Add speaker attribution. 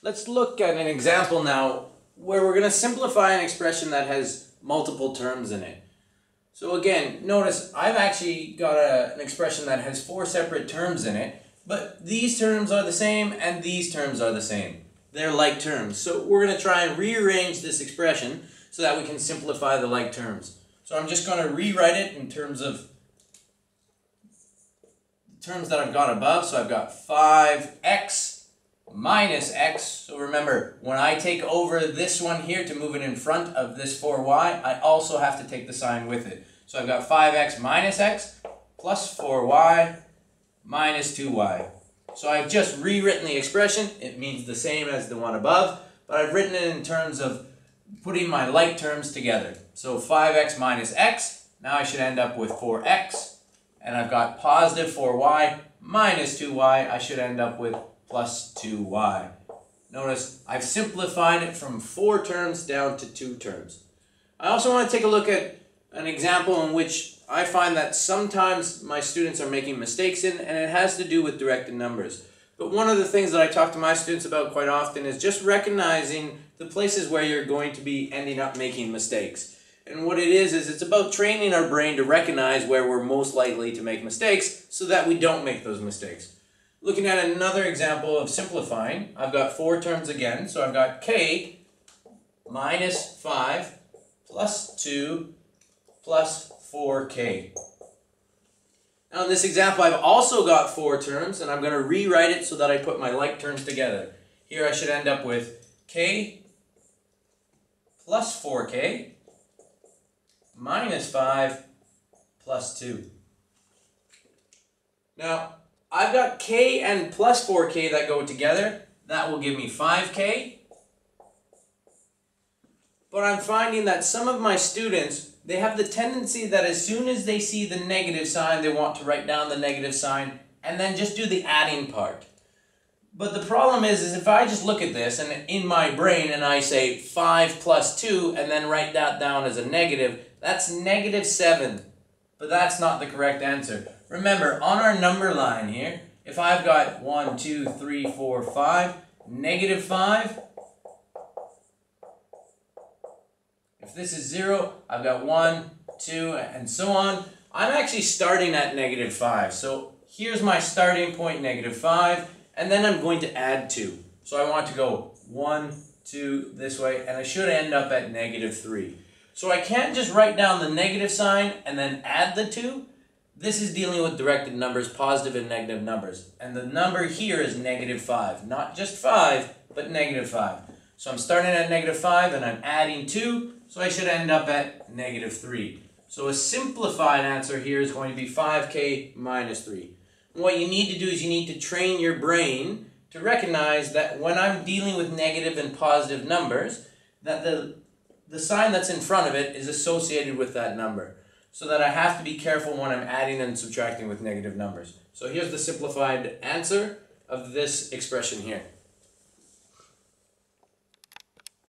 Speaker 1: Let's look at an example now where we're going to simplify an expression that has multiple terms in it. So again, notice I've actually got an expression that has 4 separate terms in it, but these terms are the same and these terms are the same. They're like terms. So we're going to try and rearrange this expression so that we can simplify the like terms. So I'm just going to rewrite it in terms of terms that I've got above. So I've got 5x minus x. So remember, when I take over this one here to move it in front of this 4y, I also have to take the sign with it. So I've got 5x minus x plus 4y minus 2y. So I've just rewritten the expression. It means the same as the one above, but I've written it in terms of putting my like terms together. So 5x minus x, now I should end up with 4x, and I've got positive 4y minus 2y, I should end up with plus 2y. Notice I've simplified it from 4 terms down to 2 terms. I also want to take a look at an example in which I find that sometimes my students are making mistakes in, and it has to do with directed numbers. But one of the things that I talk to my students about quite often is just recognizing the places where you're going to be ending up making mistakes. And what it is it's about training our brain to recognize where we're most likely to make mistakes so that we don't make those mistakes. Looking at another example of simplifying, I've got 4 terms again. So I've got k minus 5 plus 2 plus 4k. Now in this example, I've also got 4 terms, and I'm going to rewrite it so that I put my like terms together. Here I should end up with k plus 4k minus 5 plus 2. Now, I've got k and plus 4k that go together. That will give me 5k. But I'm finding that some of my students, they have the tendency that as soon as they see the negative sign, they want to write down the negative sign and then just do the adding part. But the problem is if I just look at this and in my brain and I say 5 plus 2 and then write that down as a negative, that's negative 7. But that's not the correct answer. Remember, on our number line here, if I've got 1, 2, 3, 4, 5, negative 5, if this is 0, I've got 1, 2, and so on. I'm actually starting at negative 5. So here's my starting point, negative 5, and then I'm going to add 2. So I want to go 1, 2, this way, and I should end up at negative 3. So I can't just write down the negative sign and then add the 2. This is dealing with directed numbers, positive and negative numbers. And the number here is negative 5. Not just 5, but negative 5. So I'm starting at negative 5 and I'm adding 2. So I should end up at negative 3. So a simplified answer here is going to be 5k minus 3. And what you need to do is you need to train your brain to recognize that when I'm dealing with negative and positive numbers, that the sign that's in front of it is associated with that number. So that I have to be careful when I'm adding and subtracting with negative numbers. So here's the simplified answer of this expression here.